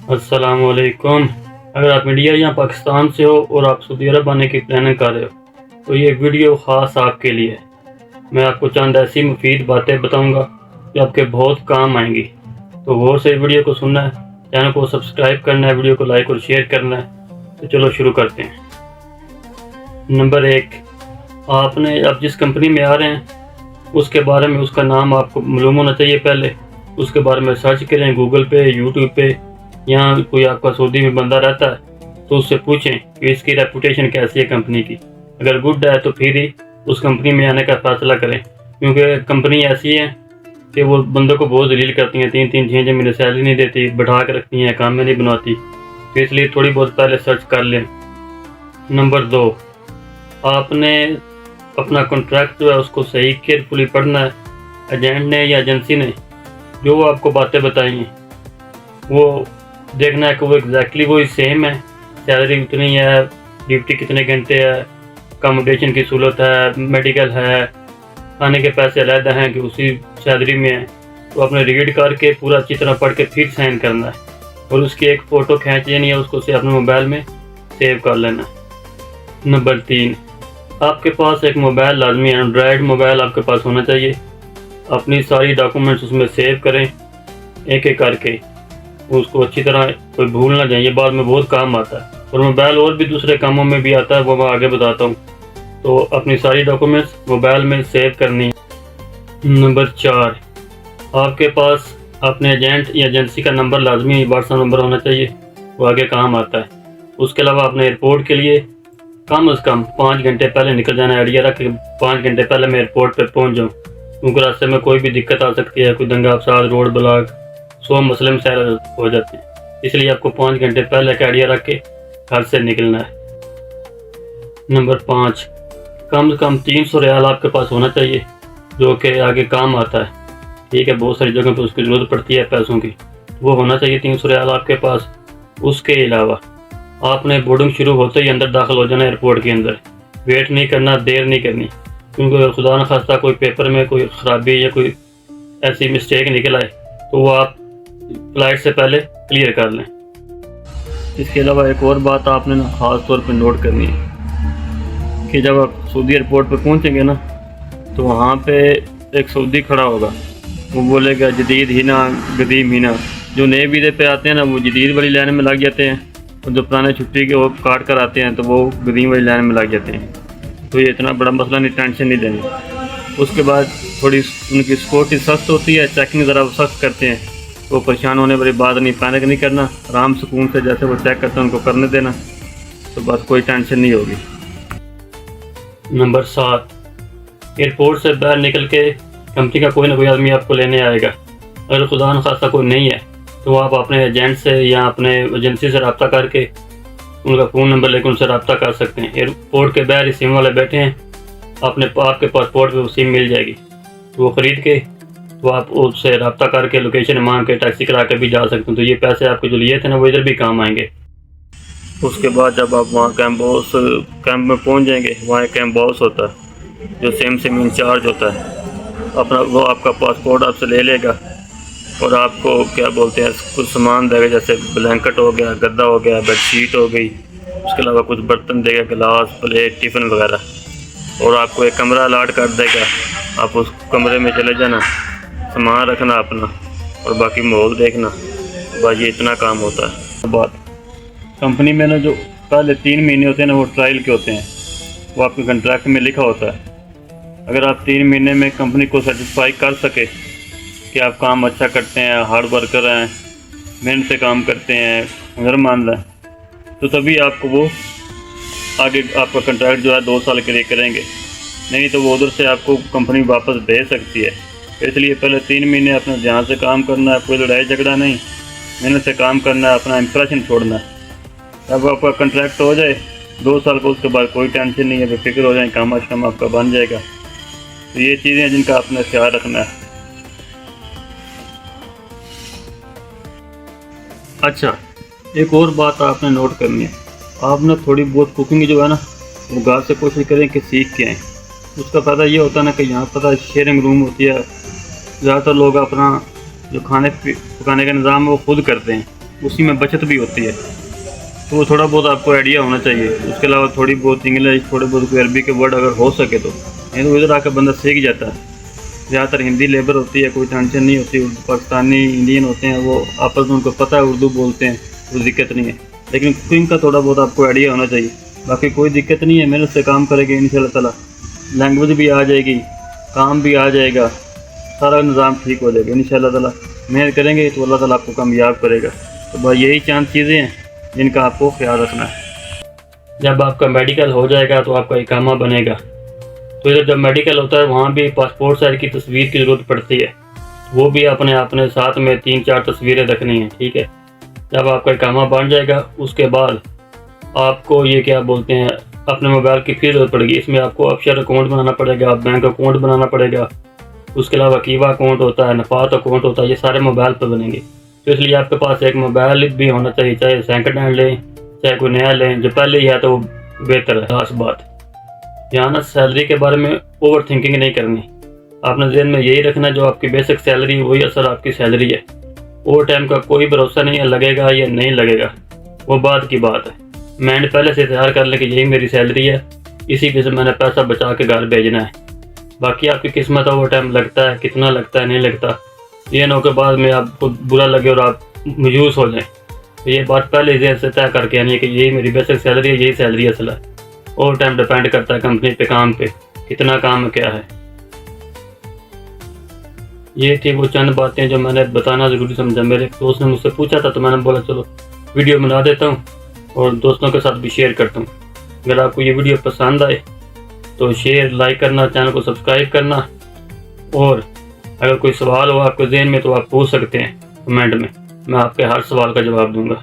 अस्सलामुअलैकुम। अगर आप इंडिया या पाकिस्तान से हो और आप सऊदी अरब आने की प्लानिंग कर रहे हो तो ये वीडियो ख़ास आपके लिए है। मैं आपको चंद ऐसी मुफीद बातें बताऊंगा जो आपके बहुत काम आएंगी। तो गौर से वीडियो को सुनना है, चैनल को सब्सक्राइब करना है, वीडियो को लाइक और शेयर करना है। तो चलो शुरू करते हैं। नंबर 1, आपने अब जिस कंपनी में आ रहे हैं उसके बारे में उसका नाम आपको मालूम होना चाहिए। पहले उसके बारे में सर्च करें गूगल पे, यूट्यूब पे, या कोई आपका सऊदी में बंदा रहता है तो उससे पूछें कि इसकी रेपुटेशन कैसी है कंपनी की। अगर गुड है तो फिर ही उस कंपनी में आने का फैसला करें, क्योंकि कंपनी ऐसी है कि वो बंदों को बहुत जलील करती हैं, 3-3 6 महीने सैलरी नहीं देती, बैठा के रखती हैं, काम में नहीं बनवाती। तो इसलिए थोड़ी बहुत पहले सर्च कर लें। नंबर 2, आपने अपना कॉन्ट्रैक्ट जो है उसको सही केयरफुली पढ़ना है। एजेंट ने या एजेंसी ने जो आपको बातें बताई हैं वो देखना है कि वो एग्जैक्टली वही सेम है। सैलरी उतनी है, ड्यूटी कितने घंटे है, अकोमोडेशन की सहूलत है, मेडिकल है, खाने के पैसे अलहदा हैं कि उसी सैलरी में है। तो आपने रीड करके पूरा अच्छी तरह पढ़ के फिर साइन करना है और उसकी एक फ़ोटो खींच लेनी है, उसको से अपने मोबाइल में सेव कर लेना है। नंबर 3, आपके पास एक मोबाइल लाजमी है, एंड्रॉयड मोबाइल आपके पास होना चाहिए। अपनी सारी डॉक्यूमेंट्स उसमें सेव करें एक एक करके, उसको अच्छी तरह कोई भूल ना जाए, ये बाद में बहुत काम आता है। और मोबाइल और भी दूसरे कामों में भी आता है, वो मैं आगे बताता हूँ। तो अपनी सारी डॉक्यूमेंट्स मोबाइल में सेव करनी है। नंबर 4, आपके पास अपने एजेंट या एजेंसी का नंबर लाजमी व्हाट्सएप नंबर होना चाहिए, वो आगे काम आता है। उसके अलावा अपने एयरपोर्ट के लिए कम से कम 5 घंटे पहले निकल जाना है। आइडिया रख के 5 घंटे पहले मैं एयरपोर्ट पर पहुँच जाऊँ, क्योंकि रास्ते में कोई भी दिक्कत आ सकती है, कोई दंगा फसाद, रोड ब्लॉक, 100 मसले मसाइल हो जाते हैं। इसलिए आपको 5 घंटे पहले का आइडिया रख के घर से निकलना है। नंबर 5, कम से कम 300 रियाल आपके पास होना चाहिए, जो कि आगे काम आता है। ठीक है, बहुत सारी जगह पर उसकी ज़रूरत पड़ती है पैसों की, वो होना चाहिए 300 रियाल आपके पास। उसके अलावा आपने बोर्डिंग शुरू होते ही अंदर दाखिल हो जाना एयरपोर्ट के अंदर। वेट नहीं करना, देर नहीं करनी, क्योंकि खुदा न खास्ता कोई पेपर में कोई ख़राबी या कोई ऐसी मिस्टेक निकल आए तो वो आप फ्लाइट से पहले क्लियर कर लें। इसके अलावा एक और बात आपने ना ख़ास तौर पे नोट करनी है कि जब आप सऊदी एयरपोर्ट पे पहुंचेंगे ना तो वहाँ पे एक सऊदी खड़ा होगा, वो बोलेगा जदीद ही ना गदीम ही ना। जो नए वीज़े पे आते हैं ना वो जदीद वाली लाइन में लग जाते हैं, और जो पुराने छुट्टी के वो काट कर आते हैं तो वो गदीम वाली लाइन में लग जाते हैं। तो ये इतना बड़ा मसला नहीं, टेंशन नहीं लेनी। उसके बाद थोड़ी उनकी सिक्योरिटी सख्त होती है, चेकिंग ज़रा सख्त करते हैं, तो परेशान होने वाली बात नहीं, पैनिक नहीं करना, आराम सुकून से जैसे वो चेक करते हैं उनको करने देना, तो बस कोई टेंशन नहीं होगी। नंबर 7, एयरपोर्ट से बाहर निकल के कंपनी का कोई ना कोई आदमी आपको लेने आएगा। अगर खुदा न खास्ता कोई नहीं है तो आप अपने एजेंट से या अपने एजेंसी से रब्ता करके उनका फ़ोन नंबर लेकर उनसे रब्ता कर सकते हैं। एयरपोर्ट के बाहर सिम वाले बैठे हैं, आपके पासपोर्ट पे वो सिम मिल जाएगी, तो वो ख़रीद के तो आप उससे रब्ता करके लोकेशन मांग के टैक्सी करा के भी जा सकते हैं। तो ये पैसे आपके जो लिए थे ना वो इधर भी काम आएंगे। उसके बाद जब आप वहाँ कैंप में पहुँच जाएंगे, वहाँ एक कैंप बॉस होता है जो सेम इंचार्ज होता है, वो आपका पासपोर्ट आपसे ले लेगा और आपको क्या बोलते हैं कुछ सामान देगा, जैसे ब्लैंकेट हो गया, गद्दा हो गया, बेडशीट हो गई। उसके अलावा कुछ बर्तन देगा, गिलास, प्लेट, टिफ़िन वगैरह, और आपको एक कमरा अलाट कर देगा। आप उस कमरे में चले जाना, सामान रखना अपना और बाकी माहौल देखना, बस ये इतना काम होता है। बात कंपनी में ना जो पहले 3 महीने होते हैं ना वो ट्रायल के होते हैं, वो आपके कॉन्ट्रैक्ट में लिखा होता है। अगर आप 3 महीने में कंपनी को सेटिस्फाई कर सके कि आप काम अच्छा करते हैं, हार्ड वर्कर हैं, मेहनत से काम करते हैं, हुनरमंद हैं, तो तभी आपको वो आगे आपका कॉन्ट्रैक्ट जो है 2 साल के लिए करेंगे। नहीं तो वो उधर से आपको कंपनी वापस भेज सकती है। इसलिए पहले 3 महीने अपना ध्यान से काम करना है, कोई लड़ाई झगड़ा नहीं, मेहनत से काम करना है, अपना इंप्रेशन छोड़ना है। जब आपका कॉन्ट्रैक्ट हो जाए 2 साल को, उसके बाद कोई टेंशन नहीं है, बेफिक्र हो जाए, काम आपका बन जाएगा। तो ये चीज़ें हैं जिनका आपने ख्याल रखना है। अच्छा, एक और बात आपने नोट करनी है, आप ना थोड़ी बहुत कुकिंग जो है ना वो घर से कोशिश करें कि सीख के आएँ। उसका फ़ायदा ये होता है ना कि यहाँ पता शेयरिंग रूम होती है, ज़्यादातर लोग अपना जो खाने पकाने का निज़ाम है वो खुद करते हैं, उसी में बचत भी होती है। तो वो थोड़ा बहुत आपको आइडिया होना चाहिए। उसके अलावा थोड़ी बहुत इंग्लिश, थोड़े बहुत कोई अरबी के वर्ड अगर हो सके तो, नहीं तो इधर आकर बंदा सीख जाता है। ज़्यादातर हिंदी लेबर होती है, कोई टेंशन नहीं होती। पाकिस्तानी इंडियन होते हैं, वो आपस में उनको पता है उर्दू बोलते हैं, कोई दिक्कत नहीं है। लेकिन कुकिंग का थोड़ा बहुत आपको आइडिया होना चाहिए। बाकी कोई दिक्कत नहीं है, मेहनत से काम करेंगे इंशाल्लाह ताला लैंग्वेज भी आ जाएगी, काम भी आ जाएगा, सारा निज़ाम ठीक हो जाएगा इंशाल्लाह ताला। मेहनत करेंगे तो अल्लाह ताला आपको कामयाब करेगा। तो बस यही चंद चीज़ें हैं जिनका आपको ख्याल रखना है। जब आपका मेडिकल हो जाएगा तो आपका इकामा बनेगा। तो इधर जब मेडिकल होता है वहाँ भी पासपोर्ट साइज की तस्वीर की ज़रूरत पड़ती है। वो भी अपने साथ में 3-4 तस्वीरें रखनी हैं, ठीक है। जब आपका इकामा बन जाएगा उसके बाद आपको ये क्या बोलते हैं, अपने मोबाइल की फिर ज़रूरत पड़ेगी। इसमें आपको ऑफशोर अकाउंट बनाना पड़ेगा, बैंक अकाउंट बनाना पड़ेगा। उसके अलावा कीवा अकाउंट होता है, नफात अकाउंट होता है, ये सारे मोबाइल पर बनेंगे। तो इसलिए आपके पास एक मोबाइल भी होना चाहिए, चाहे सेकंड हैंड लें चाहे कोई नया लें। जो पहले ही है तो वो बेहतर है। खास बात यहाँ ना सैलरी के बारे में ओवर थिंकिंग नहीं करनी। आपने ज़हन में यही रखना, जो आपकी बेसिक सैलरी है वही असल आपकी सैलरी है। ओवर टाइम का कोई भरोसा नहीं है, लगेगा या नहीं लगेगा वो बात की बात है। माइंड पहले से तैयार कर लें कि यही मेरी सैलरी है, इसी पे से मैंने पैसा बचा के घर भेजना है। बाकी आपकी किस्मत है, ओवर टाइम लगता है, कितना लगता है नहीं लगता, ये ना के बाद में आपको बुरा लगे और आप मायूस हो जाएं। तो ये बात पहले ज़हन से तय करके आनी है कि यही मेरी बेसिक सैलरी है, यही सैलरी असल है। ओवर टाइम डिपेंड करता है कंपनी पे, काम पे कितना काम क्या है। ये थी वो चंद बातें जो मैंने बताना ज़रूरी समझा। मेरे एक दोस्त ने मुझसे पूछा था तो मैंने बोला चलो वीडियो बना देता हूँ और दोस्तों के साथ भी शेयर करता हूँ। अगर आपको ये वीडियो पसंद आए तो शेयर, लाइक करना, चैनल को सब्सक्राइब करना। और अगर कोई सवाल हो आपके ज़हन में तो आप पूछ सकते हैं कमेंट में, मैं आपके हर सवाल का जवाब दूंगा।